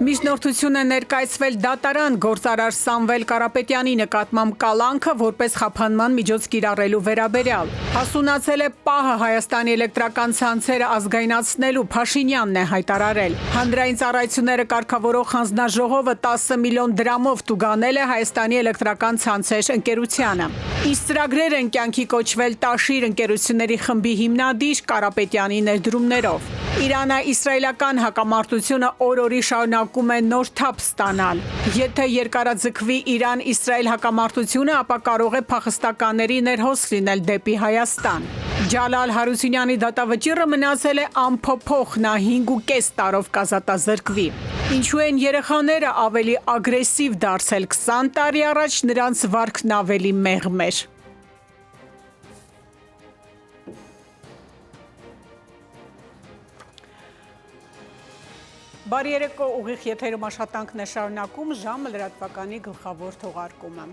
Միջնորդություն է ներկայացվել դատարան գործարար Սամվել Կարապետյանի նկատմամբ կալանքը որպես խափանման միջոց կիրառելու վերաբերյալ։ Հասունացել է պահը Հայաստանի էլեկտրական ցանցերը ազգայնացնելու, Փաշինյանն է հայտարարել։ Հանրային ծառայությունները կարգավորող հանձնաժողովը 10 միլիոն դրամով տուգանել է Հայաստանի էլեկտրական ցանցեր ընկերությանը։ Իսկ ծրագրեր են կյանքի կոչվել Տաշիր ընկերությունների խմբի հիմնադիր Կարապետյանի ներդրումներով։ Իրано-իսրայելական հակամարտությունը օր-օրի շարունակում է նոր թափ ստանալ։ Եթե երկարաձգվի Իրան-Իսրայել հակամարտությունը, ապա կարող է փախստականների ներհոս լինել դեպի Հայաստան։ Ջալալ Հարությունյանի դատավճիռը մնացել է անփոփոխ, նա 5.5 տարով կազատազրկվի։ Ինչու են երեխաները ավելի ագրեսիվ դարձել 20 տարի առաջ, նրանց վարքն ավելի մեղմ էր։ Բարի երեկո, ուղիղ եթերում աշխատանքն է շարունակում, ժամը լրատվականի գլխավոր թողարկումը։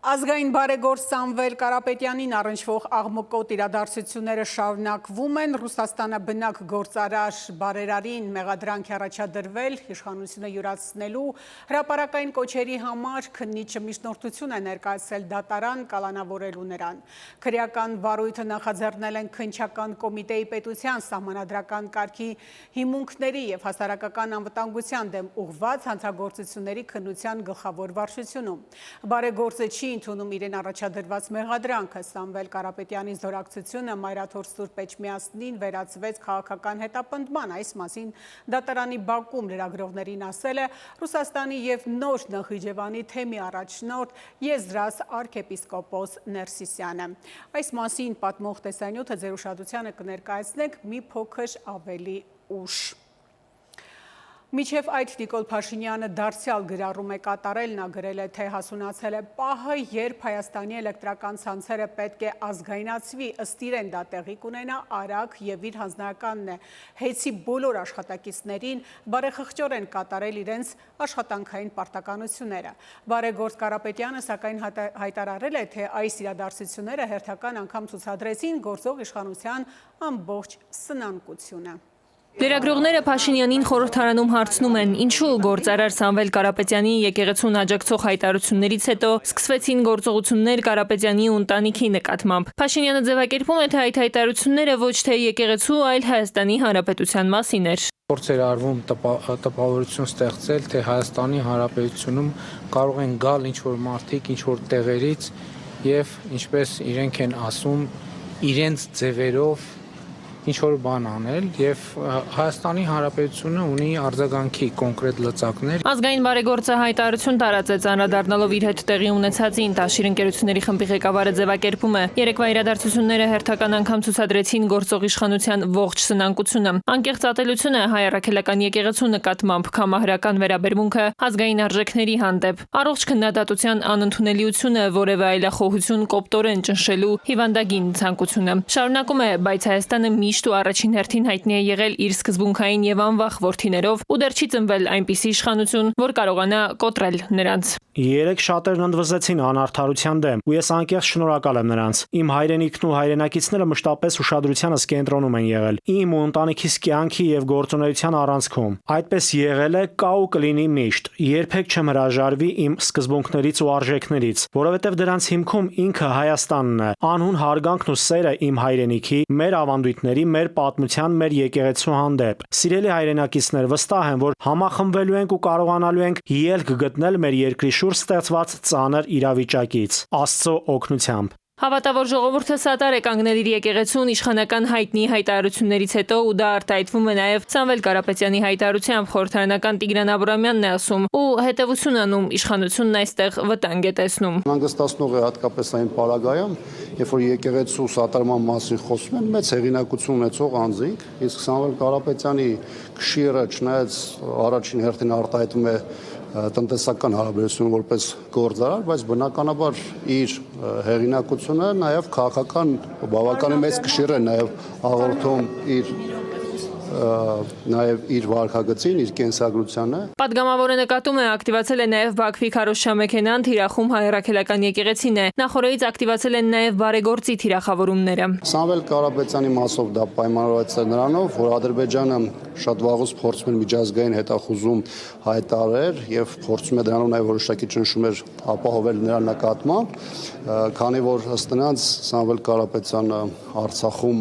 Ազգային բարեգործ Սամվել Կարապետյանին առնչվող աղմկոտ իրադարձությունները շարունակվում են։ Ռուսաստանը բնակ գործարար բարերարին մեղադրանք է առաջադրվել իշխանությունը յուրացնելու հրապարակային կոչերի համար, քննիչը միջնորդություն է ներկայացրել դատարան կալանավորելու նրան։ Քրեական վարույթը նախաձեռնել են քննչական կոմիտեի պետության սահմանադրական կարգի հիմունքների և հասարակական անվտանգության դեմ ուղղված հանցագործությունների քննության գլխավոր վարչությունում։ Բարեգործը չի ընդունում իրեն առաջադրված մեղադրանքը։ Սամվել Կարապետյանի զորակցությունը Մայրաթոր Սուրբ Էջմիածնին վերածվեց քաղաքական հետապնդման։ Այս մասին դատարանի բակում լրագրողներին ասել է Ռուսաստանի և նոր Նախիջևանի թեմի առաջնորդ Եզրաս արքեպիսկոպոս Ներսիսյանը։ Այս մասին պատմող տեսանյութը ձեր ուշադրությանը կներկայացնենք մի փոքր ավելի ուշ։ Միջև այդ Նիկոլ Փաշինյանը դարձյալ գրառում է կատարել, նա գրել է, թե հասունացել է պահը, երբ Հայաստանի էլեկտրական ցանցերը պետք է ազգայնացվի, ըստ իրեն դա տեղի կունենա արագ և իր հանձնարարականն է հեծի բոլոր աշխատակիցներին բարեխղճորեն կատարել իրենց աշխատանքային պարտականությունները։ Բարեգործ Կարապետյանը սակայն հայտարարել է, թե այս իրադարձությունները հերթական անգամ ցուցադրեցին գործող իշխանության ամբողջ սնանկությունը։ Լրագրողները Փաշինյանին խորհրդարանում հարցնում են, ինչու գործարար Սամվել Կարապետյանի եկեղեցուն աջակցող հայտարարություններից հետո սկսվեցին գործողություններ Կարապետյանի ու ընտանիքի նկատմամբ։ Փաշինյանը ձևակերպում է, թե այդ հայտարարությունները ոչ թե եկեղեցու, այլ Հայաստանի Հանրապետության մասին էր։ Փորձ էր արվում տպավորություն ստեղծել, թե Հայաստանի Հանրապետությունում կարող են գալ ինչ-որ մարդիկ, ինչ-որ տեղերից եւ ինչպես իրենք են ասում, իրենց ձևերով ինչ-որ բան անել և Հայաստանի Հանրապետությունը ունի արձագանքի կոնկրետ լծակներ։ Ազգային բարեգործը հայտարարություն տարածեց անդրադառնալով իր հետ տեղի ունեցածին, Տաշիր ընկերությունների խմբի ղեկավարը ձևակերպում է. Երեկվա իրադարձությունները հերթական անգամ ցուցադրեցին գործող իշխանության ողջ սնանկությունը, անկեղծ ատելությունը հայ առաքելական եկեղեցու նկատմամբ, կամահրական վերաբերմունքը ազգային արժեքների հանդեպ, առողջ քննադատության անընդունելիությունը, որևէ այլախոհություն կոպտորեն ճնշելու հիվանդագին ցանկությունը։ Շարունակում է, բայց Հայաստանը միշտ ու առաջին հերթին հայտնի է եղել իր սկզբունքային և անվախ որդիներով ու դեռ չի ծնվել այնպիսի իշխանություն, որ կարողանա կոտրել նրանց։ Երեք շատերն ընդվզեցին անարդարության դեմ, ու ես անկեղծ շնորհակալ եմ նրանց։ Իմ հայրենիքն ու հայրենակիցները մշտապես ուշադրությանս կենտրոնում են եղել։ Իմ ու ընտանիքիս կյանքի և գործունեության առանցքում։ Այդպես եղել է, կա ու կլինի միշտ։ Երբեք չեմ հրաժարվի իմ սկզբունքներից ու արժեքներից, որովհետև դրանց հիմքում ինքը Հայաստանն է։ Անհուն հարգանքն ու սերը իմ հայրենիքի, մեր ավանդույթների, մեր պատմության, մեր եկեղեցու հանդեպ։ Սիրելի հայրենակիցներ, վստահ եմ, որ համախմբվելու ենք ու կարողանալու ենք ելք գտնել մեր երկրի շուրջ ստեղծված ծանր իրավիճակից, Աստծո օգնությամբ։ Հավատավոր ժողովուրդը սատար է կանգնել իր եկեղեցուն իշխանական հայտնի հայտարարություններից հետո ու դա արտահայտվում է նաև Սամվել Կարապետյանի հայտարարությամբ խորհրդարանական Տիգրան Աբրամյանն է ասում ու հետևություն անում իշխանությունն այստեղ վտանգ է տեսնում։ Հանգստացնող է հատկապես այն պարագայում, երբ որ եկեղեցու սատարման մասին խոսում են մեծ հեղինակություն ունեցող անձինք, իսկ Սամվել Կարապետյանի քշիռը չնայած առաջին հերթին արտահայտվում է տնտեսական հարաբերություն որպես գործարար, բայց բնականաբար իր հեղինակությունը նաև քաղաքական բավականին մեծ քշիռ է նաև հաղորդում իր նաև իր վարքագծին, իր կենսագրությանը։ Պատգամավորը նկատում է, ակտիվացել է նաև Բաքվի քարոզչամեքենան, թիրախում հայ-առաքելական եկեղեցին է։ Նախորդից ակտիվացել են նաև բարեգործի թիրախավորումները։ Սամվել Կարապետյանի մասով դա պայմանավորված է նրանով, որ Ադրբեջանը շատ վաղուց փորձում էր միջազգային հետախուզում հայտարարել եւ փորձում է դրանով նաև որոշակի ճնշումներ ապահովել նրա նկատմամբ, քանի որ ըստ նրանց Սամվել Կարապետյանը Արցախում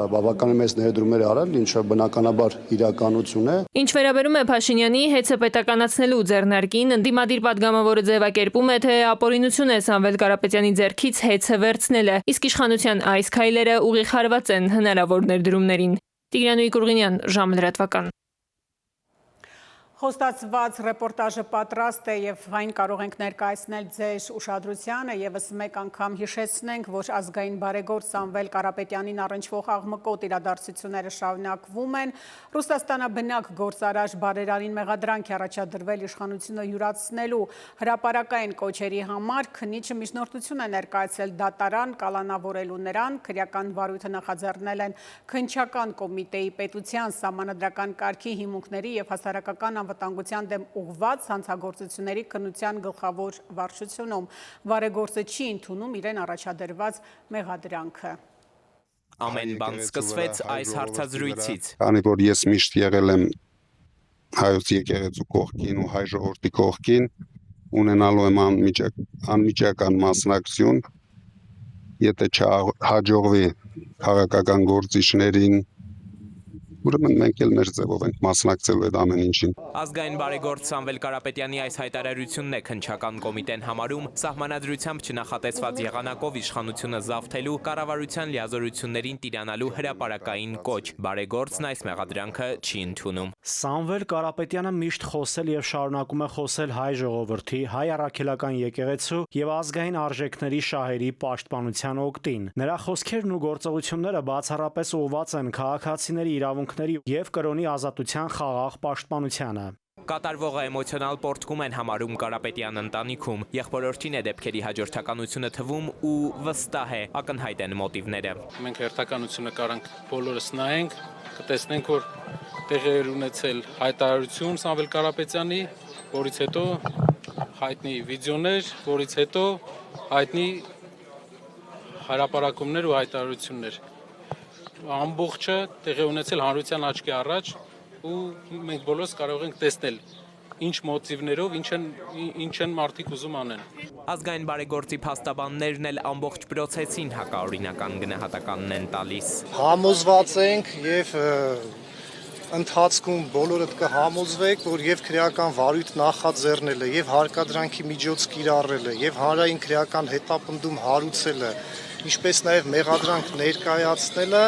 բավականին մեծ ներդրումներ արել, ինչը բնականաբար իրականություն է։ Ինչ վերաբերում է Փաշինյանի հեծը պետականացնելու ձեռնարկին, ընդդիմադիր պատգամավորը ձևակերպում է, թե ապօրինություն է Սամվել Կարապետյանի ձեռքից հեծը վերցնելը, իսկ իշխանության այս քայլերը ուղիղ հարված են հնարավոր ներդրումներին։ Տիգրան Կուրգինյան, Ժամ լրատվական։ Խոստացված ռեպորտաժը պատրաստ է եւ այն կարող ենք ներկայացնել ձեր ուշադրությանը եւս մեկ անգամ հիշեցնենք, որ ազգային բարեգործ Սամվել Կարապետյանին առնչվող աղմկոտ իրադարձությունները շարունակվում են։ Ռուսաստանաբնակ գործարար բարերարին մեղադրանք է առաջադրվել իշխանությունը յուրացնելու հրապարակային կոչերի համար, քննիչը միջնորդություն է ներկայացրել դատարան կալանավորելու նրան, քրեական վարույթը նախաձեռնել են քննչական կոմիտեի պետության սահմանադրական կարգի հիմունքների եւ հասարակական անվտանգության դեմ ուղղված հանցագործությունների քննության գլխավոր վարչությունում։ Բարեգործը չի ընդունում իրեն առաջադրված մեղադրանքը։ Ամեն բան սկսվեց այս հարցազրույցից։ Քանի որ ես միշտ եղել եմ հայոց եկեղեցու կողքին ու հայ ժողովրդի կողքին, ունենալու եմ անմիջական մասնակցություն, եթե չհաջողվի քաղաքական գործիչներին, ուրեմն մենք էլ մեր ձևով ենք մասնակցելու այդ ամեն ինչին։ Ազգային բարեգործ Սամվել Կարապետյանի այս հայտարարությունն է քննչական կոմիտեն համարում սահմանադրությամբ չնախատեսված եղանակով իշխանությունը զավթելու, կառավարության լիազորություններին տիրանալու հրապարակային կոչ։ Բարեգործն այս մեղադրանքը չի ընդունում։ Սամվել Կարապետյանը միշտ խոսել եւ շարունակում է խոսել հայ ժողովրդի, հայ առաքելական եկեղեցու եւ ազգային արժեքների շահերի պաշտպանության օգտին։ Նրա խոսքերն ու գործողությունները բացառապես ուղղված են քաղաքացիների իրավունքների եւ կրոնի ազատության խաղաղ պաշտպանությանը։ Կատարվողը էմոցիոնալ պորտկում են համարում Կարապետյան ընտանիքում, եղբորորդին է դեպքերի հաջորդականությունը թվում ու վստահ է, ակնհայտ են մոտիվները։ Մենք հերթականությունը կարանք բոլորս նայենք, կտեսնենք, որ տեղի էր ունեցել հայտարարություն Սամվել Կարապետյանի, որից հետո հայտնի վիդեոներ, որից հետո հայտնի հրապարակումներ ու հայտարարություններ։ Ամբողջը տեղի ունեցել հանրության աչքի առաջ ու մենք բոլորս կարող ենք տեսնել ինչ մոտիվներով, ինչ են մարդիկ ուզում անեն։ Ազգային բարեգործի փաստաբաններն էլ ամբողջ process-ին հակաօրինական գնահատականն են տալիս։ Համոզված ենք եւ ընթացքում բոլորդ կհամոզվեք, որ եւ քրեական վարույթ նախաձեռնելը, եւ հարկադրանքի միջոց կիրառելը, եւ հանրային քրեական հետապնդում հարուցելը, ինչպես նաեւ մեղադրանք ներկայացնելը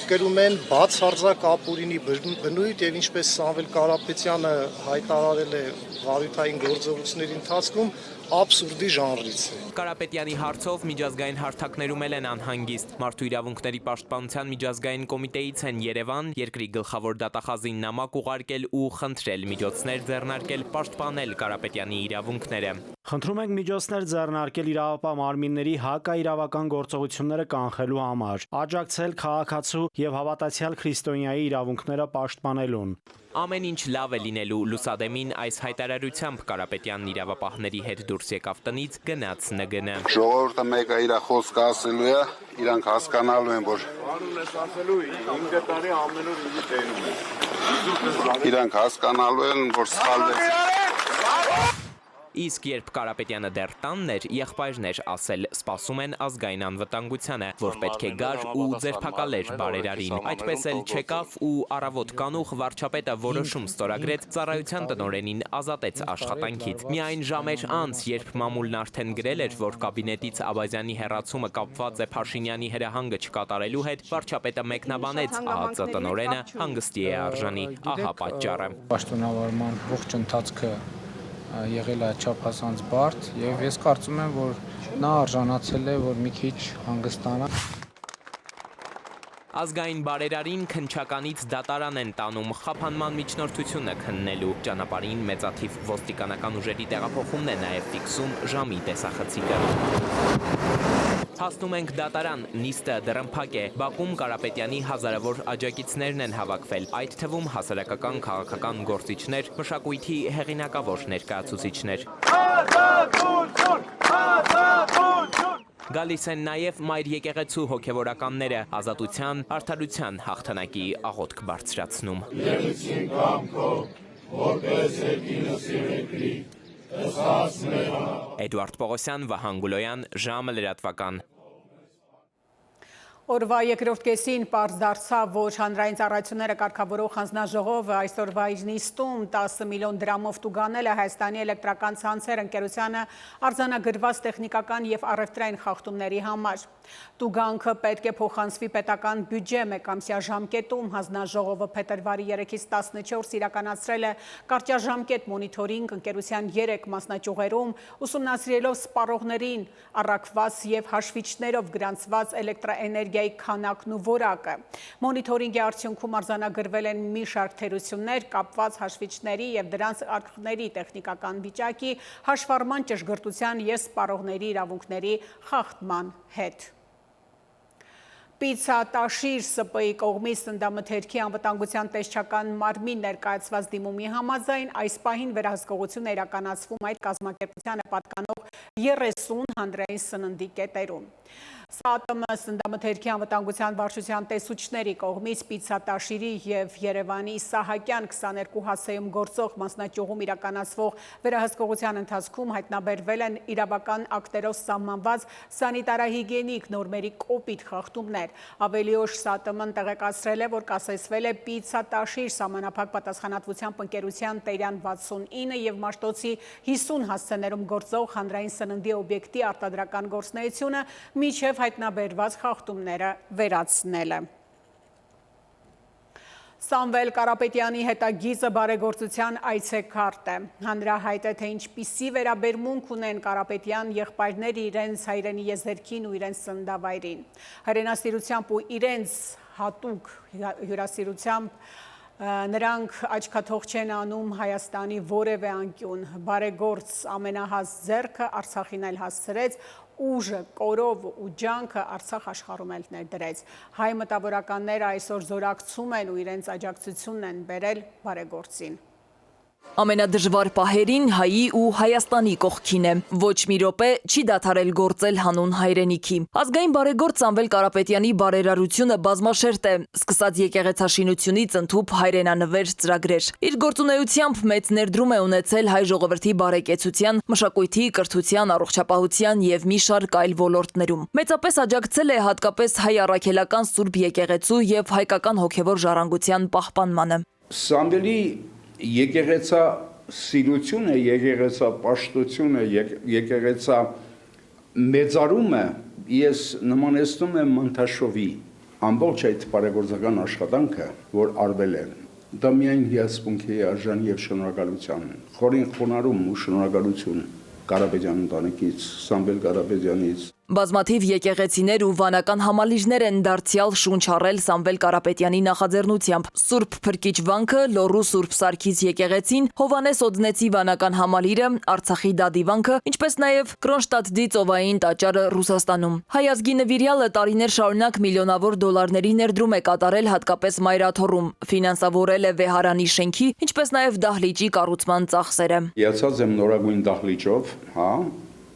կրում են բացարձակ ապօրինի բնույթ եւ ինչպես Սամվել Կարապետյանը հայտարարել է վարույթային գործողությունների ընթացքում абսուրդի ժանրից է։ Կարապետյանի հարցով միջազգային հարթակներում են անհանգիստ։ Մարդու իրավունքների պաշտպանության միջազգային կոմիտեից են Երևան, երկրի գլխավոր դատախազին նամակ ուղարկել ու խնդրել միջոցներ ձեռնարկել պաշտպանել Կարապետյանի իրավունքները։ Խնդրում ենք միջոցներ ձեռնարկել իրավապահ մարմինների հակաիրավական գործողությունները կանխելու համար, աջակցել քաղաքացու եւ հավատացյալ քրիստոնյայի իրավունքները պաշտպանելուն։ Ամեն ինչ լավ է լինելու լուսադեմին այս հայտարարությամբ Կարապետյանն իրավապահների հետ դուրս եկավ տնից, գնաց ՆԳՆ։ Ժողովուրդը մեկը իր խոսքը ասելու է, իրանք հասկանալու են, որ ասելու 5 տարի ամեն օր ինձ տենում են։ Իրանք հասկանալու են, որ սխալվեց։ Իսկ երբ Կարապետյանը դեռ տանն էր, եղբայրն էր ասել, սպասում են ազգային անվտանգությանը, որ պետք է գար ու ձերբակալեր բարերարին։ Այդպես էլ չեկավ ու առավոտ կանուխ վարչապետը որոշում ստորագրեց, ծառայության տնօրենին ազատեց աշխատանքից։ Միայն ժամեր անց, երբ մամուլն արդեն գրել էր, որ կաբինետից Աբազյանի հեռացումը կապված է Փաշինյանի հրահանգը չկատարելու հետ, վարչապետը մեկնաբանեց ԱՀԾ տնօրենը հանգստի է արժանի, ահա պատճառը։ Պաշտոնավարման ողջ ընթացքը եղել է չափազանց բարդ եւ ես կարծում եմ, որ նա արժանացել է, որ մի քիչ հանգստանա։ Ազգային բարերարին քննչականից դատարան են տանում խափանման միջնորդությունը քննելու։ Ճանապարհին մեծաթիվ ոստիկանական ուժերի տեղափոխումն է նաև ֆիքսում ժամի տեսախցիկը։ Հասնում ենք դատարան, նիստը դռնփակ է։ Բաքում Կարապետյանի հազարավոր աջակիցներն են հավաքվել, այդ թվում հասարակական քաղաքական գործիչներ, մշակույթի հեղինակավոր ներկայացուցիչներ։ Գալիս են նաև մայր եկեղեցու հոգևորականները, ազատության, արդարության հաղթանակի աղոթք բարձրացնում։ Էդուարդ Պողոսյան, Վահան Գուլոյան, ժամը լրատվական։ Օրվա երկրորդ կեսին պարզ դարձավ, որ հանրային ծառայությունները կարգավորող հանձնաժողովը այսօրվա իր նիստում 10 միլիոն դրամով տուգանել է Հայաստանի էլեկտրական ցանցեր ընկերությանը արձանագրված տեխնիկական և առևտրային խախտումների համար։ Տուգանքը պետք է փոխանցվի պետական բյուջե մեկամսյա ժամկետում։ Հանձնաժողովը փետրվարի 3-ից 14 իրականացրել է կարճաժամկետ մոնիթորինգ ընկերության 3 մասնաճյուղերում, ուսումնասիրելով սպառողներին առաքված և հաշվիչներով գրանցված էլեկտրաէներգիայի քանակն ու որակը։ Մոնիթորինգի արդյունքում արձանագրվել են մի շարք թերություններ կապված հաշվիչների և դրանց արկղների տեխնիկական վիճակի, հաշվառման ճշգրտության և սպառողների իրավունքների խախտման հետ։ Պիցա Տաշիր ՍՊ-ի կողմից Ծննդամթերքի անվտանգության տեսչական մարմին ներկայացված դիմումի համաձայն այս պահին վերահսկողություն է իրականացվում այդ կազմակերպությանը պատկանող 30 հանրային սննդի կետերում։ ՍԱՏՄ Ծննդամթերքի անվտանգության վարչության տեսուչների կողմից Պիցա Տաշիրի և Երևանի Սահակյան 22 հասեում գործող մասնաճյուղում իրականացվող վերահսկողության ընթացքում հայտնաբերվել են իրավական ակտերով սահմանված սանիտարահիգիենիկ նորմերի կոպիտ խախտումներ։ Ավելի ուշ ՍԱՏՄ-ն տեղեկացրել է, որ կասեցվել է Պիցա Տաշիր սահմանափակ պատասխանատվությամբ ընկերության Տերյան 69 և Մաշտոցի 50 հասցեներում գործող հանրային սննդի օբյեկտի արտադրական գործունեությունը մինչև հայտնաբերված խախտումները վերացնելը։ Սամվել Կարապետյանի հետագիծը բարեգործության այցեքարտ է։ Հանրահայտ է, թե ինչպիսի վերաբերմունք ունեն Կարապետյան եղբայրները իրենց հայրենի եզերքին ու իրենց ծննդավայրին։ Հայրենասիրությամբ ու իրենց հատուկ հյուրասիրությամբ նրանք աչքաթող չեն անում Հայաստանի որևէ անկյուն։ Բարեգործ ամենահաս ձեռքը Արցախին էլ հասցրեց, ուժը, կորով ու ջանքը Արցախ աշխարհում էլ ներդրեց։ Հայ մտավորականները այսօր զորակցում են ու իրենց աջակցությունն են բերել բարեգործին։ Ամենադժվար պահերին հայի ու Հայաստանի կողքին է։ Ոչ մի րոպե չի դադարել գործել հանուն հայրենիքի։ Ազգային բարեգործ Սամվել Կարապետյանի բարերարությունը բազմաշերտ է, սկսած եկեղեցաշինությունից ընդհուպ հայրենանվեր ծրագրեր։ Իր գործունեությամբ մեծ ներդրում է ունեցել հայ ժողովրդի բարեկեցության, մշակույթի, կրթության, առողջապահության և մի շարք այլ ոլորտներում։ Մեծապես աջակցել է հատկապես հայ առաքելական Սուրբ եկեղեցու և հայկական հոգևոր ժառանգության պահպանմանը։ Սամվելի եկեղեցա սիրությունը, եկեղեցա պաշտությունը, եկեղեցա մեծարումը ես նմանեցնում եմ Մոնտաշովի ամբողջ այդ բարեգործական աշխատանքը, որ արվել է։ Դա միայն հիասմունքի արժան և շնորհակալության։ Խորին խոնարհում ու շնորհակալություն Կարապետյան ընտանիքից, Սամվել Կարապետյանից։ Բազմաթիվ եկեղեցիներ ու վանական համալիրներ են դարձյալ շունչ առել Սամվել Կարապետյանի նախաձեռնությամբ։ Սուրբ Փրկիչ վանքը, Լոռու Սուրբ Սարգիս եկեղեցին, Հովանես Օձնեցի վանական համալիրը, Արցախի Դադիվանքը, ինչպես նաև Կրոնշտադտի ծովային տաճարը Ռուսաստանում։ Հայ ազգի նվիրյալը տարիներ շարունակ միլիոնավոր դոլարների ներդրում է կատարել հատկապես Մայրաթոռում, ֆինանսավորել է վեհարանի շենքի, ինչպես նաև դահլիճի կառուցման ծախսերը։ Հիացած եմ նորագույն դահլիճով,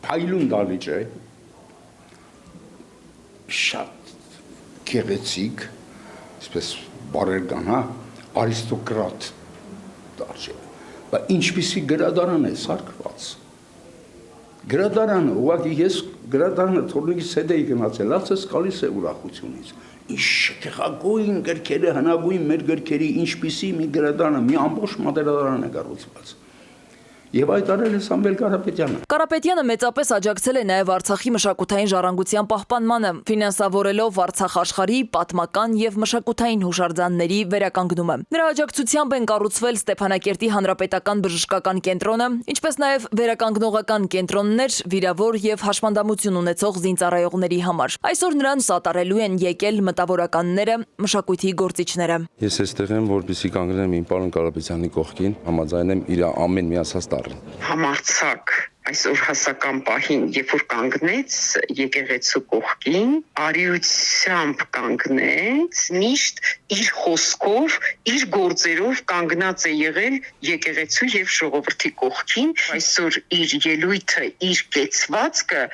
փայլուն դահլիճ է։ Շատ գեղեցիկ, այսպես բարերգան, արիստոկրատ դարժե։ Բայց ինչպիսի գրադարան է սարքված։ Գրադարանը, ուղղակի ես գրադարանը թորնիկից հետ էի գնացել, ասես գալիս է ուրախությունից։ Ինչ շքեղագույն գրքերը, հնագույն մեր գրքերի, ինչպիսի մի գրադարան, մի ամբողջ մատերադարան է կառուցված։ Եվ այդ արել է Սամվել Կարապետյանը։ Կարապետյանը մեծապես աջակցել է նաև Արցախի մշակութային ժառանգության պահպանմանը, ֆինանսավորելով Արցախ աշխարհի պատմական և մշակութային հուշարձանների վերականգնումը։ Նրա աջակցությամբ են կառուցվել Ստեփանակերտի հանրապետական բժշկական կենտրոնը, ինչպես նաև վերականգնողական կենտրոններ վիրավոր և հաշմանդամություն ունեցող զինծառայողների համար։ Այսօր նրան սատարելու են եկել մտավորականները, մշակույթի գործիչները։ Ես այստեղ եմ, որպեսզի կանգնեմ իմ պարոն Կարապետյանի կողքին, համաձայն եմ իր ամեն միացած տառին։ Համարձակ այսօր հասական պահին, երբ որ կանգնեց եկեղեցու կողքին, արիությամբ կանգնեց, միշտ իր խոսքով, իր գործերով կանգնած է եղել եկեղեցու եւ ժողովրդի կողքին, այսօր իր ելույթը, իր կեցվածքը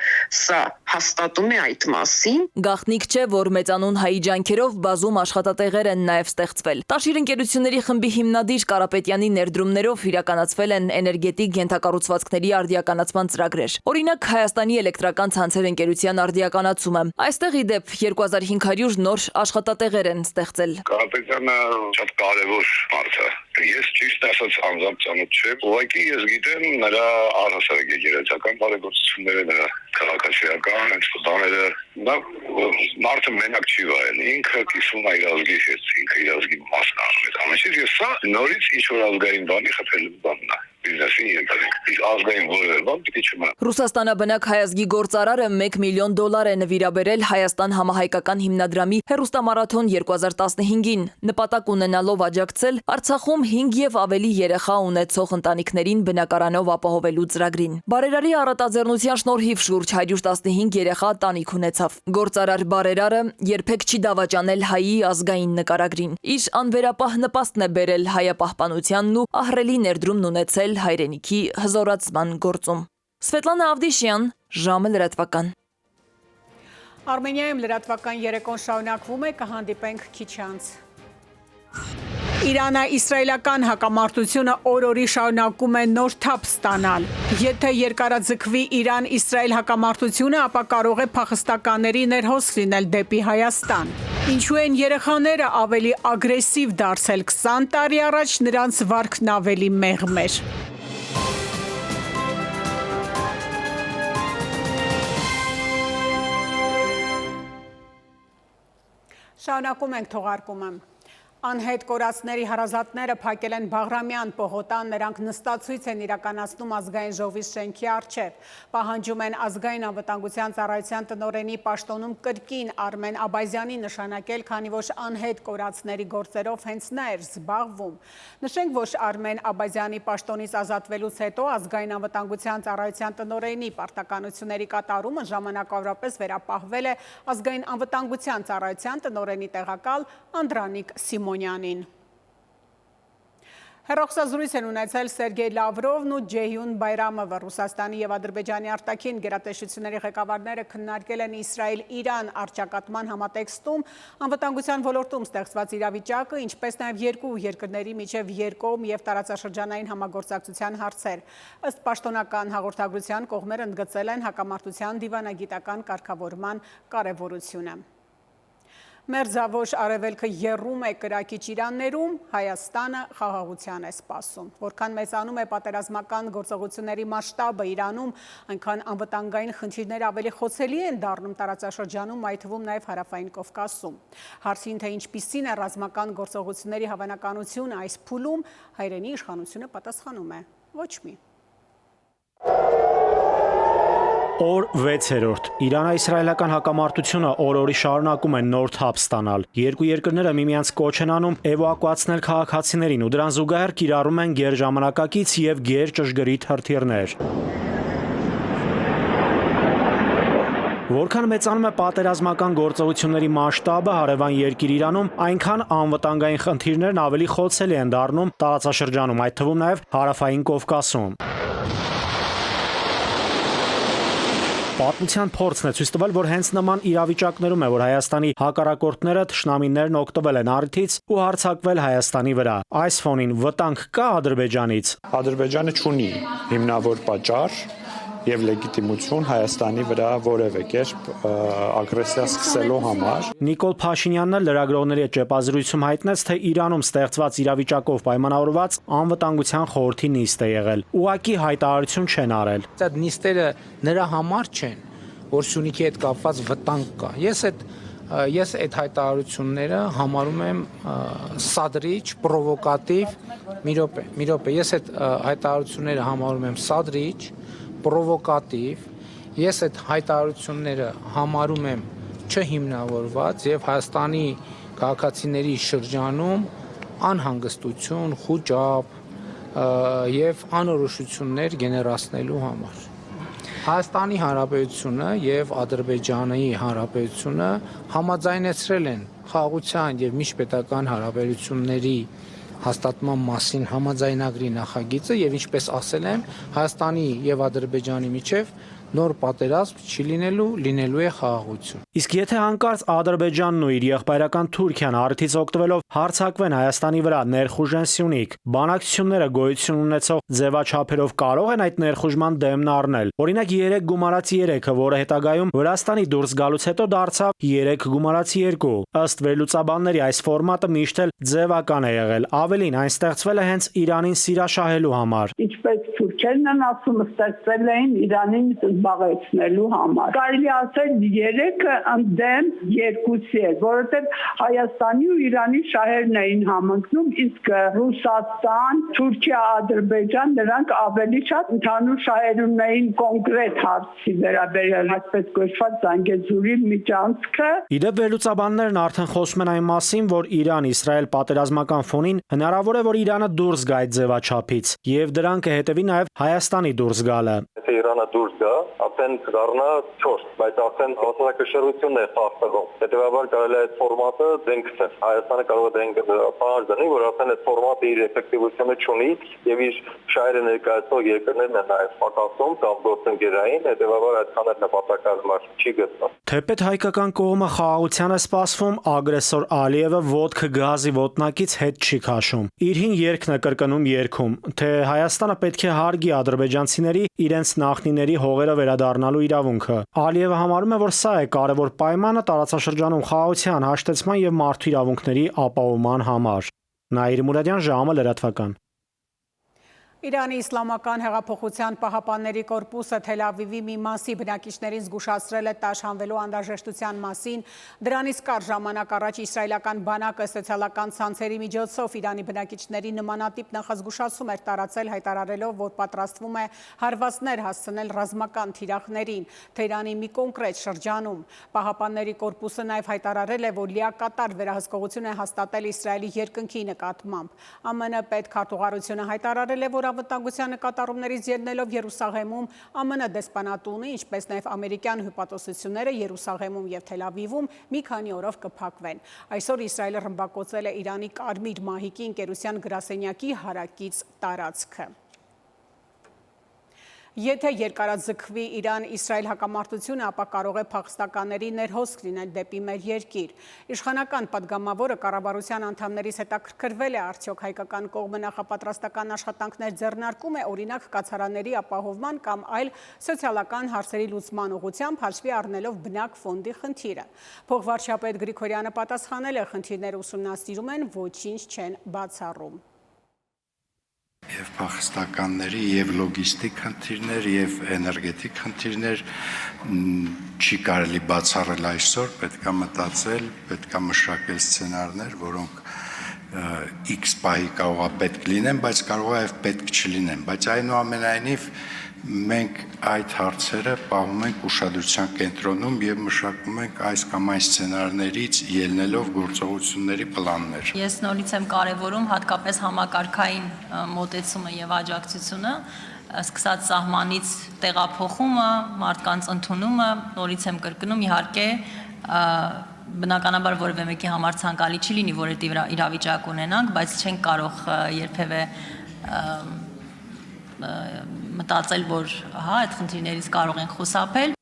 սա հաստատում է այդ մասին։ Գաղտնիք չէ, որ մեծանուն հայի ջանքերով բազում աշխատատեղեր են նաև ստեղծվել։ Տաշիր ընկերությունների խմբի հիմնադիր Կարապետյանի ներդրումներով իրականացվել են էներգետիկ ենթակառուցվածքների արդիականացման ծրագրեր։ Օրինակ Հայաստանի էլեկտրական ցանցեր ընկերության արդիականացումը։ Այստեղ ի դեպ 2500 նոր աշխատատեղեր են ստեղծել։ Կարապետյանը շատ կարևոր մարդ է։ Ես ճիշտ ասած անձամբ ծանոթ չեմ, ուղղակի ես գիտեմ նրա առհասարակ եկեղեցական բարեգործությունները, նրա քաղաքացիական բաները, նա մարդը մենակ չի վայել, ինքը կիսում է իր ազգի հետ, ինքը իր ազգի մասն անում է ամենից, եւ սա նորից ինչ-որ ազգային բանի խփելու բանն է։ Բիզնեսին իր ազգային որևէ բան պիտի չմնա։ Ռուսաստանաբնակ հայազգի գործարարը $1 միլիոն է նվիրաբերել Հայաստան համահայկական հիմնադրամի հեռուստամարաթոն 2015-ին, նպատակ ունենալով աջակցել Արցախում 5 եւ ավելի երեխա ունեցող ընտանիքներին բնակարանով ապահովելու ծրագրին։ Բարերարի առատաձեռնության շնորհիվ շուրջ 115 երեխա տանիք ունեցավ։ Գործարար Բարերարը երբեք չի դավաճանել հայի ազգային նկարագրին։ Իր անվերապահ նպաստն է բերել հայապահպանությանն ու ահռելի ներդրումն ունեցել հայրենիքի հզորացման գործում։ Սվետլանա Ավդիշյան, ժամը լրատվական։ Արմենիայում լրատվական երեկոն շարունակվում է, կհանդիպենք քիչ անց։ Իրանը-իսրայելական հակամարտությունը օր-օրի շարունակում է նոր թափ ստանալ։ Եթե երկարաձգվի Իրան-Իսրայել հակամարտությունը, ապա կարող է փախստականների ներհոսք լինել դեպի Հայաստան։ Ինչու են երեխաները ավելի ագրեսիվ դարձել 20 տարի առաջ, նրանց վարքն ավելի մեղմ էր։ Շարունակում ենք թողարկումը։ Անհետ կորածների հարազատները փակել են Բաղրամյան պողոտան, նրանք նստացույց են իրականացնում ազգային ժողովի շենքի առջև, պահանջում են ազգային անվտանգության ծառայության տնօրենի պաշտոնում կրկին Արմեն Աբազյանի նշանակել, քանի որ անհետ կորածների գործերով հենց նա էր զբաղվում։ Նշենք, որ Արմեն Աբազյանի պաշտոնից ազատվելուց հետո ազգային անվտանգության ծառայության տնօրենի պարտականությունների կատարումը ժամանակավորապես վերապահվել է ազգային անվտանգության ծառայության տնօրենի տեղակալ Անդրանիկ Սիմոնյանին։ Հեռախոսազրույց են ունեցել Սերգեյ Լավրովն ու Ջեյհուն Բայրամովը։ Ռուսաստանի եւ Ադրբեջանի արտաքին գերատեսչությունների ղեկավարները քննարկել են Իսրայել-Իրան առճակատման համատեքստում անվտանգության ոլորտում ստեղծված իրավիճակը, ինչպես նաեւ երկու երկրների միջև երկկողմ եւ տարածաշրջանային համագործակցության հարցեր։ Ըստ պաշտոնական հաղորդագրության կողմերը ընդգծել են հակամարտության դիվանագիտական կարգավորման կարեւորությունը։ Մերձավոր արևելքը եռում է կրակիչ Իրաններում, Հայաստանը խաղաղության է սպասում։ Որքան մեծանում է պատերազմական գործողությունների մասշտաբը Իրանում, այնքան անվտանգային խնդիրները ավելի խոցելի են դառնում տարածաշրջանում, այդ թվում նաև Հարավային Կովկասում։ Հարցին, թե ինչպիսին է ռազմական գործողությունների հավանականությունը այս փուլում, հայրենի իշխանությունը պատասխանում է՝ ոչ մի։ Օր 6-րդ Իրано-իսրայելական հակամարտությունը օր-օրի շարունակում է նոր թափ ստանալ։ Երկու երկրները միմյանց կոչ են անում էվակուացնել քաղաքացիներին ու դրան զուգահեռ կիրառում են գերժամանակակից եւ գերճշգրիտ հրթիռներ։ Որքան մեծանում է պատերազմական գործողությունների մասշտաբը հարևան երկիր Իրանում, այնքան անվտանգային խնդիրներն ավելի խոցելի են դառնում տարածաշրջանում, այդ թվում նաև Հարավային Կովկասում։ Պատմության փորձն է ցույց տվել, որ հենց նման իրավիճակներում է, որ Հայաստանի հակառակորդները թշնամիներն օգտվել են առիթից ու հարձակվել Հայաստանի վրա։ Այս ֆոնին վտանգ կա Ադրբեջանից։ Ադրբեջանը չունի հիմնավոր պատճառ եւ լեգիտիմություն Հայաստանի վրա որևէ կերպ ագրեսիա սկսելու համար։ Նիկոլ Փաշինյանն լրագրողների հետ ճեպազրույցում հայտնեց, թե Իրանում ստեղծված իրավիճակով պայմանավորված անվտանգության խորհրդի նիստ է եղել։ Ուղղակի հայտարարություն չեն արել։ Այդ նիստերը նրա համար չեն, որ Սյունիքի հետ կապված վտանգ կա։ Ես այդ հայտարարությունները համարում եմ սադրիչ, պրովոկատիվ, մի րոպե, ես այդ հայտարարությունները համարում եմ սադրիչ, պրովոկատիվ, ես այդ հայտարարությունները համարում եմ չհիմնավորված եւ Հայաստանի քաղաքացիների շրջանում անհանգստություն, խուճապ եւ անորոշություններ գեներացնելու համար։ Հայաստանի Հանրապետությունը եւ Ադրբեջանի Հանրապետությունը համաձայնեցրել են խաղաղության եւ միջպետական հարաբերությունների հաստատման մասին համաձայնագրի նախագիծը եւ ինչպես ասել եմ, Հայաստանի եւ Ադրբեջանի միջև նոր պատերազմ չի լինելու է խաղաղություն։ Իսկ եթե հանկարծ Ադրբեջանն ու իր եղբայրական Թուրքիան առիթից օգտվելով հարձակվեն Հայաստանի վրա ներխուժեն Սյունիք, բանակցությունները գոյություն ունեցող ձևաչափերով կարող են այդ ներխուժման դեմն առնել։ Օրինակ 3 գումարած 3-ը, որը հետագայում Վրաստանի դուրս գալուց հետո դարձավ 3 գումարած 2։ Ըստ վերլուծաբանների այս ֆորմատը միշտ էլ ձևական է եղել։ Ավելին, այն ստեղծվել է հենց Իրանին սիրաշահելու համար։ Ինչպես թուրքերն են ասում, ստեղծվել էին Իրանին զբաղեցնելու համար։ Կարելի ասել 3-ը ընդդեմ 2-ի է, որովհետև Հայաստանի ու Իրանի շահերն էին համընկնում, իսկ Ռուսաստան, Թուրքիա, Ադրբեջան նրանք ավելի շատ ընդհանուր շահեր ունեին կոնկրետ հարցի վերաբերյալ, այսպես կոչված Զանգեզուրի միջանցքը։ Իդեպ վերլուծաբաններն արդեն խոսում են այն մասին, որ Իրան-Իսրայել պատերազմական ֆոնին հնարավոր է, որ Իրանը դուրս գա այդ ձևաչափից, եւ դրան կհետևի նաեւ Հայաստանի դուրս գալը։ Եթե Իրանը դուրս գա, արդեն կդառնա 4, բայց արդեն հավասարակշռությունն է խախտվում։ Հետևաբար կարելի է այդ ֆորմատը դենքել։ Հայաստանը կարող է դենքել բանալ դնի, որ արդեն այդ ֆորմատը իր էֆեկտիվությունը չունի եւ իր շահերը ներկայացող երկրներն են նաեւ պակասում կամ գործընկերային, հետևաբար այդքան էլ նպատակահարմար չի գտնվում։ Թեպետ հայկական կողմը խաղաղության է սպասվում, ագրեսոր Ալիևը ոտքը գազի ոտնակից հետ չի քաշում։ Իր հին երգն է կրկնում երգում, թե Հայաստանը պետք է հարգի ադրբեջանցիների իրենց նախնիների հողերը վերադառնալու իրավունքը։ Ալիևը համարում է, որ սա է կարևոր պայմանը տարածաշրջանում խաղաղության, հաշտեցման եւ մարդու իրավունքների ապահովման համար։ Նաիր Մուրադյան, ժամը լրատվական։ Իրանի Իսլամական հեղափոխության պահապանների կորպուսը Թել Ավիվի մի մասի բնակիչներին զգուշացրել է տաշանվելու անհրաժեշտության մասին։ Դրանից կարճ ժամանակ առաջ իսրայելական բանակը սոցիալական ցանցերի միջոցով Իրանի բնակիչների նմանատիպ նախազգուշացում էր տարածել, հայտարարելով, որ պատրաստվում է հարվածներ հասցնել ռազմական թիրախներին Թեհրանի մի կոնկրետ շրջանում։ Պահապանների կորպուսը նաև հայտարարել է, որ լիակատար վերահսկողություն է հաստատել Իսրայելի երկնքի նկատմամբ։ ԱՄՆ պետքարտուղարությունը հայտարարել է, որ անվտանգության նկատառումներից ելնելով Երուսաղեմում ԱՄՆ դեսպանատունը, ինչպես նաև ամերիկյան հյուպատոսությունները Երուսաղեմում եւ Թել Ավիվում մի քանի օրով կփակվեն։ Այսօր Իսրայելը ռմբակոծել է Իրանի Կարմիր մահիկի ընկերության գրասենյակի հարակից տարածքը։ Եթե երկարաձգվի Իրան-Իսրայել հակամարտությունը, ապա կարող է փախստականների ներհոսք լինել դեպի մեր երկիր։ Իշխանական падգամավորը կառավարության անդամներից հետաքրքրվել է արդյոք հայկական կողմը նախապատրաստական աշխատանքներ ձեռնարկում է, օրինակ կացարանների ապահովման կամ այլ սոցիալական հարցերի լուծման ուղղությամբ, հաշվի առնելով բնակ ֆոնդի խնդիրը։ Փոխվարչապետ Գրիգորյանը պատասխանել է, խնդիրները ուսումնասիրում են, ոչինչ չեն բացառում։ Եվ փախստականների եւ լոգիստիկ խնդիրներ եւ էներգետիկ խնդիրներ չի կարելի բացառել այսօր, պետք է մտածել, պետք է մշակել սցենարներ, որոնք X պահի կարող է պետք լինեն, բայց կարող է եւ պետք չլինեն, բայց այնուամենայնիվ մենք այդ հարցերը պահում ենք ուշադրության կենտրոնում եւ մշակում ենք այս կամ այն սցենարներից ելնելով գործողությունների պլաններ։ Ես նորից եմ կարևորում հատկապես համակարգային մոտեցումը եւ աջակցությունը, սկսած սահմանից տեղափոխումը, մարդկանց ընդունումը, նորից եմ կրկնում, իհարկե բնականաբար որևէ մեկի համար ցանկալի չի լինի, որ այդ իրավիճակ ունենանք, բայց չենք կարող երբևէ մտածել, որ այդ խնդիրներից կարող են խուսափել։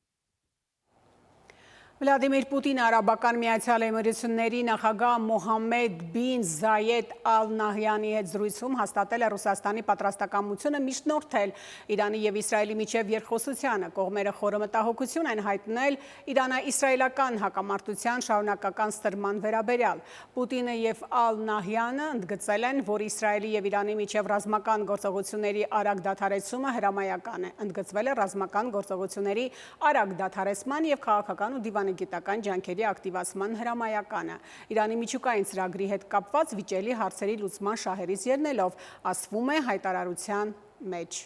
Վլադիմիր Պուտինը Արաբական Միացյալ Էմիրությունների նախագահ Մոհամմեդ բին Զայեդ Ալ Նահյանի հետ զրույցում հաստատել է Ռուսաստանի պատրաստակամությունը միջնորդել Իրանի եւ Իսրայելի միջև երկխոսությանը։ Կողմերը խորը մտահոգություն են հայտնել Իրано-իսրայելական հակամարտության շարունակական սրման վերաբերյալ։ Պուտինը եւ Ալ Նահյանը ընդգծել են, որ Իսրայելի եւ Իրանի միջև ռազմական գործողությունների արագ դադարեցումը հրամայական է։ Ընդգծվել է ռազմական գործողությունների արագ դադարեցման եւ քաղաքական ու դիվանագիտական ջանքերի ակտիվացման հրամայականը։ Իրանի միջուկային ծրագրի հետ կապված վիճելի հարցերի լուծման շահերից ելնելով, ասվում է հայտարարության մեջ։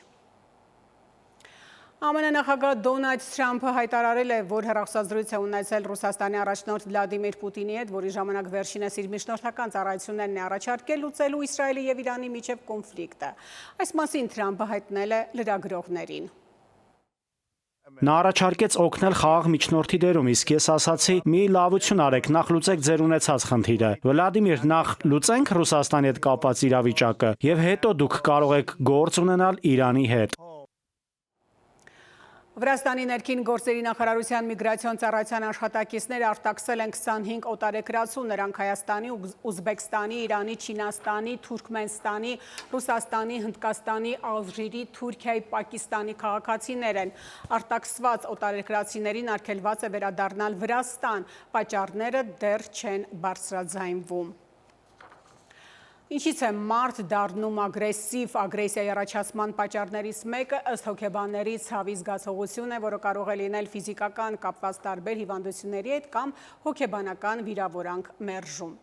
ԱՄՆ նախագահ Դոնալդ Թրամփը հայտարարել է, որ հեռախոսազրույց է ունեցել Ռուսաստանի առաջնորդ Վլադիմիր Պուտինի հետ, որի ժամանակ վերջինս իր միջնորդական ծառայություններն է առաջարկել լուծելու Իսրայելի եւ Իրանի միջև կոնֆլիկտը։ Այս մասին Թրամփը հայտնել է լրագրողներին։ Նա առաջարկեց օգնել խաղաղ միջնորդի դերում, իսկ ես ասացի՝ մի լավություն արեք, նախ լուծեք ձեր ունեցած խնդիրը։ Վլադիմիր, նախ լուծենք Ռուսաստանի հետ կապված իրավիճակը, եւ հետո դուք կարող եք գործ ունենալ Իրանի հետ։ Վրաստանի ներքին գործերի նախարարության միգրացիոն ծառայության աշխատակիցները արտաքսել են 25 օտարերկրացու, նրանք Հայաստանի, Ուզբեկստանի, Իրանի, Չինաստանի, Թուրքմենստանի, Ռուսաստանի, Հնդկաստանի, Ալժիրի, Թուրքիայի, Պակիստանի քաղաքացիներ են։ Արտաքսված օտարերկրացիներին արգելված է վերադառնալ Վրաստան, պատճառները դեռ չեն բարձրաձայնվում։ Ինչից է մարդ դառնում ագրեսիվ, ագրեսիայի առաջացման պատճառներից մեկը ըստ հոգեբանների ցավի զգացողություն է, որը կարող է լինել ֆիզիկական կապված տարբեր հիվանդությունների հետ կամ հոգեբանական վիրավորանք մերժում։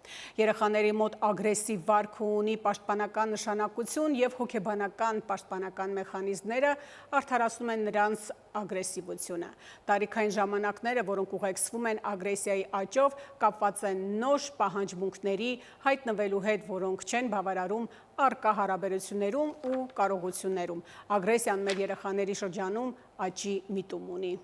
Երեխաների մոտ ագրեսիվ վարք ունի պաշտպանական նշանակություն եւ հոգեբանական պաշտպանական մեխանիզմները արդարացնում են նրանց ագրեսիվությունը։ Տարիքային ժամանակները, որոնք ուղեկցվում են ագրեսիայի աճով, կապված են նոր պահանջմունքների հայտնվելու հետ, որոնք չեն բավարարում առկա հարաբերություններում ու կարողություններում։ Ագրեսիան մեր երեխաների շրջանում աճի միտում ունի։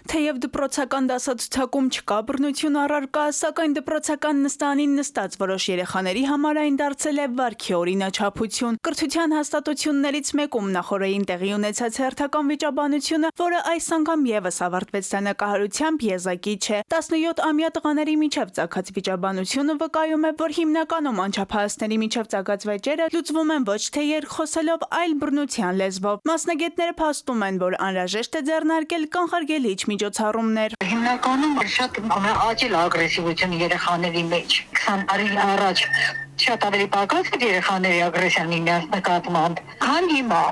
Թեև դպրոցական դասացուցակում չկա բռնություն առարկա, սակայն դպրոցական նստարանին նստած որոշ երեխաների համար այն դարձել է վարքի օրինաչափություն։ Կրթության հաստատություններից մեկում նախորդին տեղի ունեցած հերթական վիճաբանությունը, որը այս անգամ եւս ավարտվեց դանակահարությամբ, եզակի չէ։ 17-ամյա տղաների միջև ծագած վիճաբանությունը վկայում է, որ հիմնականում անչափահասների միջև ծագած վեճերը լուծվում են ոչ թե երկխոսելով, այլ բռնության լեզվով։ Մասնագետները փաստում են, որ անհրաժեշտ է ձեռնարկել կանխարգելիչ միջոցառումներ։ Հիմնականում շատ աճել ագրեսիվությունը երեխաների մեջ։ 20 տարի առաջ շատ ավելի պակաս էր երեխաների ագրեսիան իրենց նկատմամբ, քան հիմա։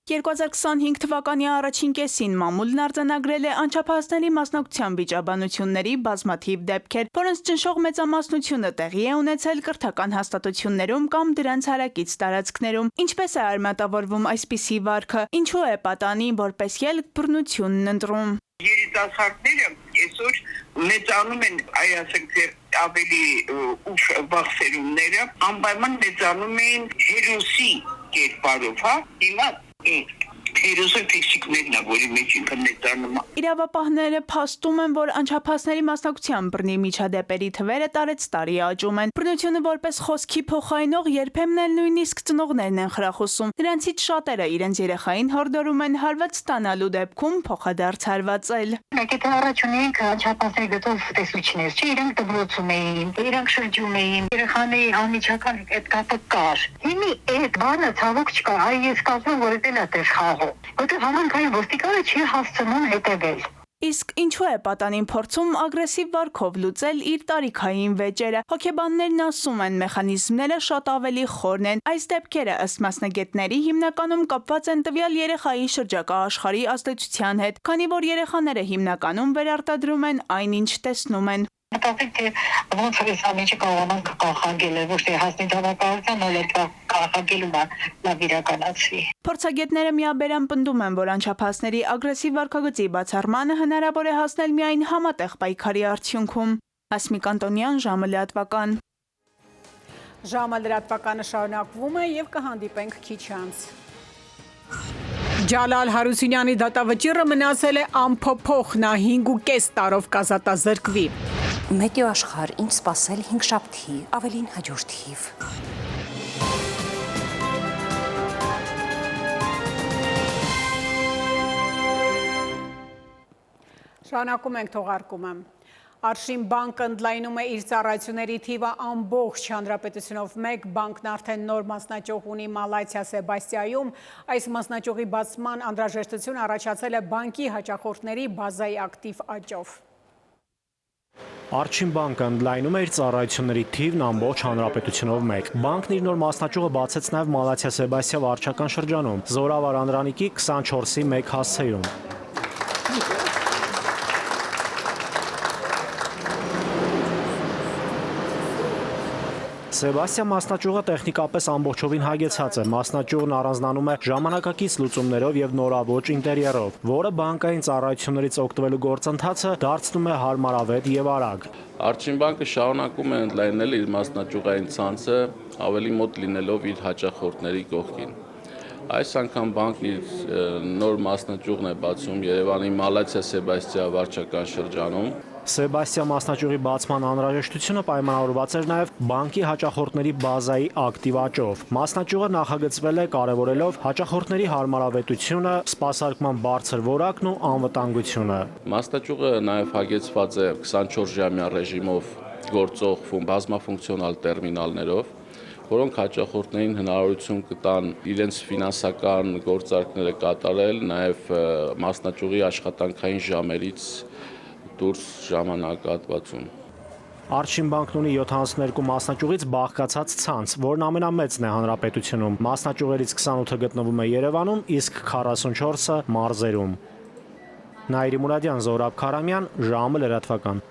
2025 թվականի առաջին կեսին մամուլն արձանագրել է անչափահասների մասնակցության վիճաբանությունների բազմաթիվ դեպքեր, որոնց ճնշող մեծամասնությունը տեղի է ունեցել կրթական հաստատություններում կամ դրանց հարակից տարածքներում։ Ինչպես է արմատավորվում այսպիսի վարքը, ինչու է պատանի որպես ելք բռնությունն ընտրում։ Երիտասարդները այսօր մեծանում են, ասենք, ավելի ուշ վախսերումները, անպայման մեծանում են հերոսի կերպարով, հա, հիմա հերոսը ֆիզիկներն է, որի մեջ ինքը մեծանում է։ Իրավապահները փաստում են, որ անչափահասների մասնակցության բռնի միջադեպերի թվերը տարեցտարի աճում են։ Բռնությունը որպես խոսքի փոխարինող երբեմն էլ նույնիսկ ծնողներն են խրախուսում։ Նրանցից շատերը իրենց երեխային հորդորում են հարված ստանալու դեպքում փոխադարձ հարվածել։ Մեկ է առաջ ունեինք անչափահասների գծով տեսուչներ, չէ, իրանք դպրոցում էին, իրանք շրջում էին, երեխաների անմիջական այդ կապը կար։ Հիմա այդ բանը ցավոք չկա, այ ես կարծում որ դա է դեր խաղը։ Որտեղ համանքային ոստիկանը չի հասցնում հետևել։ Իսկ ինչու է պատանին փորձում ագրեսիվ վարքով լուծել իր տարիքային վեճերը։ Հոգեբաններն ասում են, մեխանիզմները շատ ավելի խորն են։ Այս դեպքերը ըստ մասնագետների հիմնականում կապված են տվյալ երեխայի շրջակա աշխարհի ազդեցության հետ, քանի որ երեխաները հիմնականում վերարտադրում են այն, ինչ տեսնում են։ Մտածեք, թե ոնց է սա միջը կարողանանք կանխարգելել, ոչ թե հասնի դավակայության, այլ կանխարգելումը լավ իրականացվի։ Փորձագետները միաբերան պնդում են, որ անչափահասների ագրեսիվ վարքագծի բացառմանը հնարավոր է հասնել միայն համատեղ պայքարի արդյունքում։ Ասմիկ Անտոնյան, ժամը լրատվական։ Ժամը լրատվականը շարունակվում է եւ կհանդիպենք քիչ անց։ Ջալալ Հարությունյանի դատավճիռը մնացել է անփոփոխ, նա 5.5 տարով կազատազրկվի։ Մեթեո աշխարհ, ինչ սպասել 5 շաբթի, ավելին հաջորդ թիվ։ Շարունակում ենք թողարկումը։ Արշին բանկը ընդլայնում է իր ծառայությունների թիվը ամբողջ հանրապետությունով մեկ, բանկն արդեն նոր մասնաճյուղ ունի Մալաթիա Սեբաստիայում, այս մասնաճյուղի բացման անհրաժեշտություն առաջացել է բանկի հաճախորդների բազայի ակտիվ աճով։ Արշին բանկը ընդլայնում է իր ծառայությունների թիվն ամբողջ հանրապետությունով մեկ։ Բանկն իր նոր մասնաճյուղը բացեց նաև Մալաթիա Սեբաստիա վարչական շրջանում, Զորավար Անդրանիկի 24-ի 1 հասցեում։ Սեբաստիա մասնաճյուղը տեխնիկապես ամբողջովին հագեցած է։ Մասնաճյուղն առանձնանում է ժամանակակից լուծումներով եւ նորաոճ ինտերիերով, որը բանկային ծառայություններից օգտվելու գործընթացը դարձնում է հարմարավետ եւ արագ։ Արշին բանկը շարունակում է ընդլայնել իր մասնաճյուղային ցանցը, ավելի մոտ լինելով իր հաճախորդների կողքին։ Այս անգամ բանկն իր նոր մասնաճյուղն է բացում Երևանի Մալացիա Սեբաստիա վարչական շրջանում։ Սեբաստիա մասնաճյուղի բացման անհրաժեշտությունը պայմանավորված էր նաև բանկի հաճախորդների բազայի ակտիվ աճով։ Մասնաճյուղը նախագծվել է կարևորելով հաճախորդների հարմարավետությունը, սպասարկման բարձր որակն ու անվտանգությունը։ Մասնաճյուղը նաև հագեցված է 24-ժամյա ռեժիմով գործող բազմաֆունկցիոնալ տերմինալներով, որոնք հաճախորդներին հնարավորություն կտան իրենց ֆինանսական գործարքները կատարել, նաև մասնաճյուղի աշխատանքային ժամերից դուրս ժամանակահատվածում։ Արչին բանկն ունի 72 մասնաճյուղից բաղկացած ցանց, որն ամենամեծն է հանրապետությունում։ Մասնաճյուղերից 28-ը գտնվում է Երևանում, իսկ 44-ը մարզերում։ Նաիրի Մուրադյան, Զորաբ Քարամյան, ժամը լրատվական։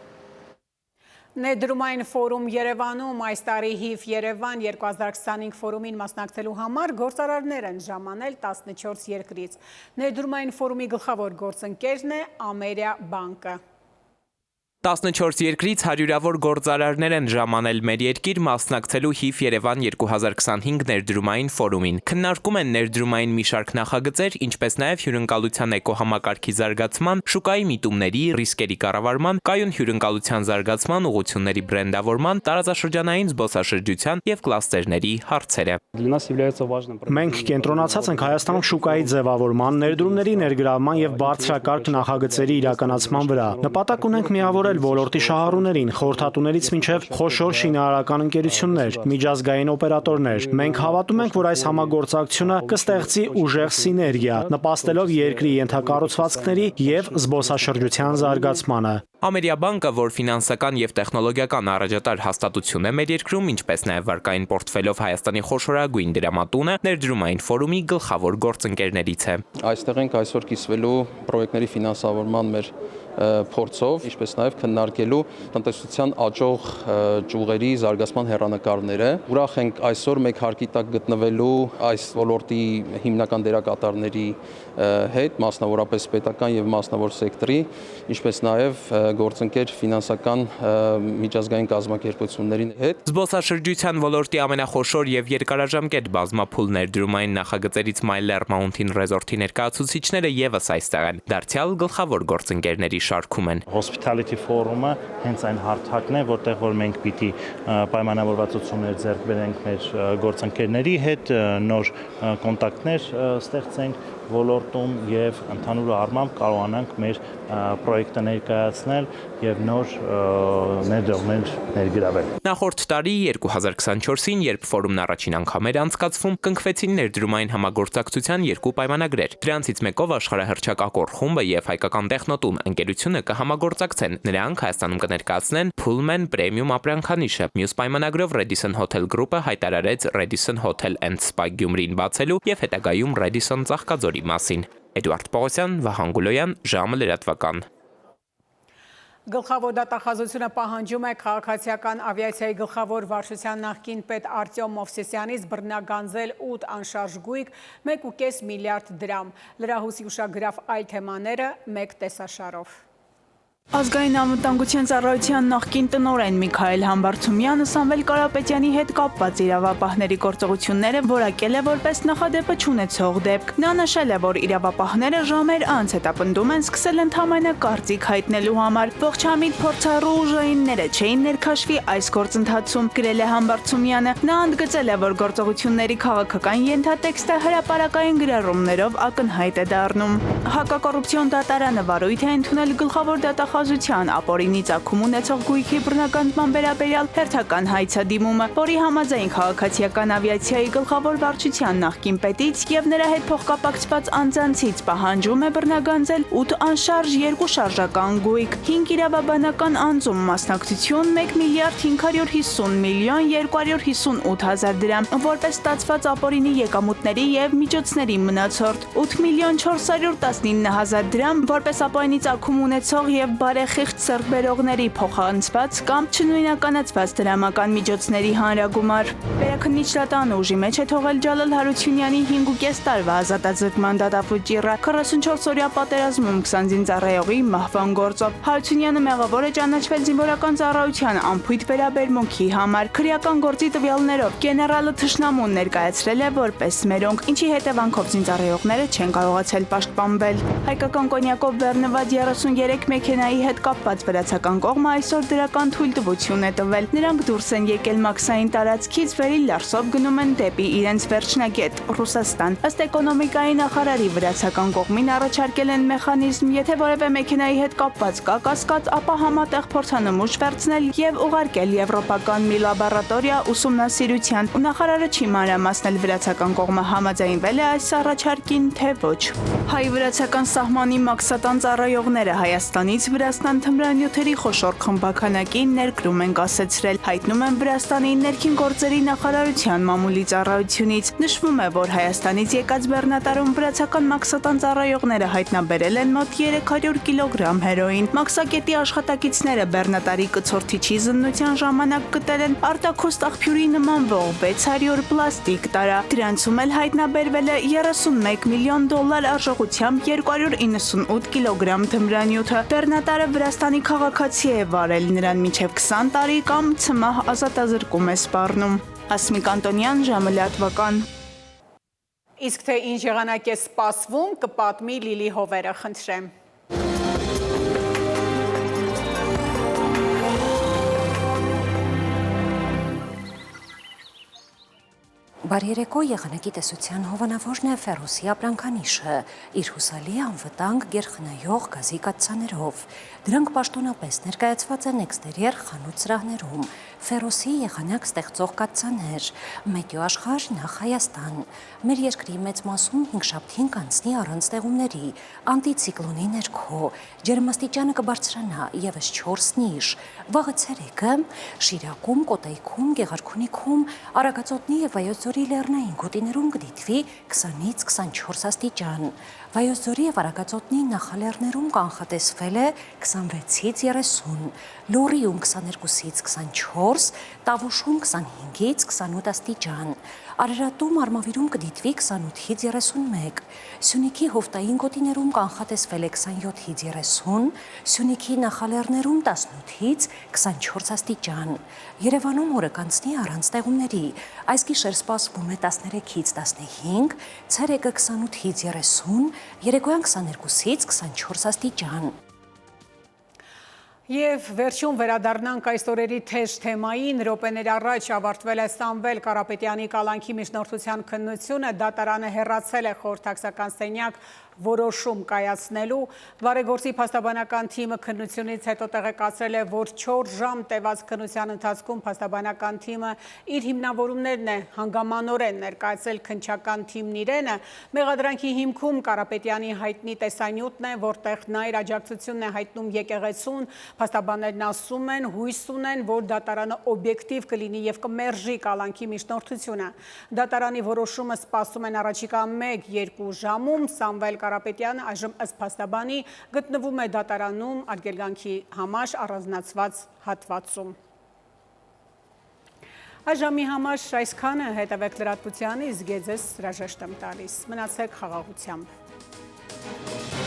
Ներդրումային ֆորում Երևանում այս տարի HIV Երևան 2025 ֆորումին մասնակցելու համար գործարարներ են ժամանել 14 երկրից։ Ներդրումային ֆորումի գլխավոր գործընկերն է Ամերիա բանկը։ 14 երկրից հարյուրավոր գործարարներ են ժամանել մեր երկիր մասնակցելու HIV Երևան 2025 ներդրումային ֆորումին։ Քննարկում են ներդրումային մի շարք նախագծեր, ինչպես նաև հյուրընկալության էկոհամակարգի զարգացման, շուկայի միտումների, ռիսկերի կառավարման, կայուն հյուրընկալության զարգացման, ուղղությունների բրենդավորման, տարածաշրջանային զբոսաշրջության և կլաստերների հարցերը։ Մենք կենտրոնացած ենք Հայաստանում շուկայի ձևավորման, ներդրումների ներգրավման և բարձրակարգ նախագծերի իրականացման վրա։ Նպատակ ունենք միավորել ոլորտի շահառուներին, խորհրդատուներից մինչև խոշոր շինարարական ընկերություններ, միջազգային օպերատորներ։ Մենք հավատում ենք, որ այս համագործակցությունը կստեղծի ուժեղ սիներգիա, նպաստելով երկրի ենթակառուցվածքների և զբոսաշրջության զարգացմանը։ Ամերիա բանկը, որ ֆինանսական և տեխնոլոգիական առաջատար հաստատություն է մեր երկրում, ինչպես նաև վարկային պորտֆելով Հայաստանի խոշորագույն դրամատունը, ներդրումային ֆորումի գլխավոր գործընկերներից է։ Այստեղ ենք այսօր կիսվելու պրոյեկտների ֆինանսավորման մեր փորձով, ինչպես նաև քննարկելու տնտեսության աճող ճյուղերի զարգացման հեռանկարները։ Ուրախ ենք այսօր մեկ հարկի տակ գտնվելու այս ոլորտի հիմնական դերակատարների հետ, մասնավորապես պետական և մասնավոր սեկտորի, ինչպես նաև գործընկեր ֆինանսական միջազգային կազմակերպությունների հետ։ Զբոսաշրջության ոլորտի ամենախոշոր և երկարաժամկետ բազմափուլ ներդրումային նախագծերից Myler Mountain Resort-ի ներկայացուցիչները ևս այստեղ են։ Դարձյալ գլխավոր գործընկերների շարքում են։ Hospitality Forum-ը հենց այն հարթակն է, որտեղ որ մենք պիտի պայմանավորվածություններ ձեռք բերենք մեր գործընկերների հետ, նոր կոնտակտներ ստեղծենք ոլորտում եւ ընդհանուր առմամբ կարողանանք մեր պրոյեկտը ներկայացնել եւ նոր ներդրումներ ներգրավել։ Նախորդ տարի 2024-ին, երբ ֆորումն առաջին անգամ էր անցկացվում, կնքվեցին ներդրումային համագործակցության երկու պայմանագրեր։ Դրանցից մեկով աշխարհահռչակակոր խումբը եւ հայկական տեխնոտում ընկերությունը կհամագործակցեն։ Նրանք Հայաստանում կներկայացնեն Pullman Premium ապրանքանիշը։ Մյուս պայմանագրով Radisson Hotel Group-ը հայտարարեց Radisson Hotel and Spa Գյումրին բացելու եւ հետագայում Radisson Ծաղկաձորի մասին։ Էդուարդ Պողոսյան, Վահան Գուլոյան, ժամը լրատվական։ Գլխավոր դատախազությունը պահանջում է քաղաքացիական ավիացիայի գլխավոր վարչության նախկին պետ Արտյոմ Մովսեսյանից բռնագանձել 8 անշարժ գույք 1.5 միլիարդ դրամ։ Լրահոսի ուշագրավ այլ թեմաները մեկ տեսաշարով։ Ազգային անվտանգության ծառայության նախկին տնօրեն Միքայել Համբարձումյանը Սամվել Կարապետյանի հետ կապված իրավապահների գործողությունները որակել է որպես նախադեպը չունեցող դեպք։ Նա նշել է, որ իրավապահները ժամեր անց հետապնդում են սկսել ընդհանրապես կարծիք հայտնելու համար։ Ողջամիտ փորձառու ուժայինները չէին ներքաշվի այս գործընթացում, գրել է Համբարձումյանը։ Նա ընդգծել է, որ գործողությունների քաղաքական ենթատեքստը հրապարակային գրառումներով ակնհայտ է դառնում։ Հակակոռուպցիոն դատարանը վարույթ է ընդունել գլխավոր դատախազության ապօրինի ծագում ունեցող գույքի բռնագանձման վերաբերյալ հերթական հայցադիմումը, որի համաձայն քաղաքացիական ավիացիայի գլխավոր վարչության նախկին պետից եւ նրա հետ փոխկապակցված անձանցից պահանջում է բռնագանձել 8 անշարժ 2 շարժական գույք, 5 իրավաբանական անձում մասնակցություն 1 միլիարդ 550 միլիոն 258 հազար դրամ, որպես ստացված ապօրինի եկամուտների եւ միջոցների մնացորդ, 8 միլիոն 419 հազար դրամ, որպես ապօրինի ծագում ունեցող եւ բարեխիղճ սրբերողների փոխանցված կամ չնույնականացված դրամական միջոցների հանրագումար։ Վերաքննիչրատան ուժի մեջ է թողել Ջալալ Հարությունյանի 5.5 տարվա ազատազրկման դատավճիռը 44-օրյա պատերազմում 20 զինծառայողի մահվան գործով։ Հարությունյանը մեղավոր է ճանաչվել զինվորական ծառայության անփույթ վերաբերմունքի համար։ Քրեական գործի տվյալներով գեներալը թշնամուն ներկայացրել է որպես մերոնք, ինչի հետևանքով զինծառայողները չեն կարողացել պաշտպանվել։ Հայկական կոնյակով բեռնված 33 մեքենայի հետ կապված վրացական կողմը այսօր դրական թույլտվություն է տվել։ Նրանք դուրս են եկել մաքսային տարածքից, վերի լարսով գնում են դեպի իրենց վերջնագետ Ռուսաստան։ Ըստ էկոնոմիկայի նախարարի վրացական կողմին առաջարկել են մեխանիզմ, եթե որևէ մեքենայի հետ կապված կա կասկած, ապա համատեղ փորձանմուշ վերցնել եւ ուղարկել եվրոպական մի լաբորատորիա ուսումնասիրության։ Նախարարը չի մանրամասնել վրացական կողմը համաձայնվել է այս առաջարկին, թե ոչ։ Հայ-վրացական սահմանի մաքսատան ծառայողները Հայաստանից Վրաստան թմրանյութերի խոշոր խմբականակի ներկրում են կասեցրել, հայտնում են Վրաստանի ներքին գործերի նախարարության մամուլի ծառայությունից։ Նշվում է, որ Հայաստանից եկած բեռնատարում վրացական մաքսատան ծառայողները հայտնաբերել են մոտ 300 կիլոգրամ հերոին։ Մաքսակետի աշխատակիցները բեռնատարի կցորդիչի զննության ժամանակ գտել են արտաքուստ աղբյուրի նմանվող 600 պլաստիկ տարա։ Դրանցում էլ հայտնաբերվել է $31 միլիոն արժողությամբ 298 կիլոգրամ թմրանյութը։ Բեռնատարը Վրաստանի քաղաքացի է վարել, նրան մինչև 20 տարի կամ ցմահ ազատազրկում է սպառնում։ Ասմիկ Անտոնյան, ժամը լատվական։ Իսկ թե ինչ եղանակ է սպասվում, կպատմի Լիլի Հովերը, խնդրեմ։ Բարերեկո եղանակի տեսության հովանավորն է Ֆերոսի ապրանքանիշը, իր հուսալի անվտանգ գերխնայող գազի կաթսաներով։ Դրանք պաշտոնապես ներկայացված են էքստերիեր խանութ սրահներում, Ֆերոսի եղանակ ստեղծող կաթսաներ, Մետեո աշխարհ նախ Հայաստան։ Մեր երկրի մեծ մասում հինգշաբթին կանցնի առանց տեղումների, անտիցիկլոնի ներքո, ջերմաստիճանը կբարձրանա ևս 4 նիշ։ Վաղը ցերեկը Շիրակում, Կոտայքում, Գեղարքունիքում, Արագածոտնի եւ Վայոց ձորի լեռնային գոտիներում կդիտվի 20-ից 24 աստիճան։ Վայոց ձորի եւ Արագածոտնի նախալեռներում կանխատեսվել է 26-ից 30, Լոռիում 22-ից 24, Տավուշում 25-ից 28 աստիճան։ Արարատում Արմավիրում կդիտվի 28-ից 31, Սյունիքի հովտային գոտիներում կանխատեսվել է 27-ից 30, Սյունիքի նախալեռներում 18-ից 24 աստիճան։ Երևանում օրը կանցնի առանց տեղումների, այս գիշեր սպասվում է 13-ից 15, ցերեկը 28-ից 30, երեկոյան 22-ից 24 աստիճան։ Եվ վերջում վերադառնանք այս օրերի թեժ թեմային, րոպեներ առաջ ավարտվել է Սամվել Կարապետյանի կալանքի միջնորդության քննությունը, դատարանը հեռացել է խորհրդակցական սենյակ որոշում կայացնելու։ Բարեգործի փաստաբանական թիմը քննությունից հետո տեղեկացրել է, որ 4 ժամ տևած քննության ընթացքում փաստաբանական թիմը իր հիմնավորումներն է հանգամանորեն ներկայացել քննչական թիմն իրենը։ Մեղադրանքի հիմքում Կարապետյանի հայտնի տեսանյութն է, որտեղ նա իր աջակցությունն է հայտնում եկեղեցուն։ Փաստաբաններն ասում են, հույս ունեն, որ դատարանը օբյեկտիվ կլինի եւ կմերժի կալանքի միջնորդությունը։ Դատարանի որոշումը սպասում են առաջիկա 1-2 ժամում։ Սամվել Կարապետյանը այժմ ըստ փաստաբանի գտնվում է դատարանում արգելանքի համար առանձնացված հատվածում։ Այժմի համար այսքանը, հետևեք լրատվությանը, իսկ ես հրաժեշտ եմ տալիս։ Մնացեք խաղաղությամբ։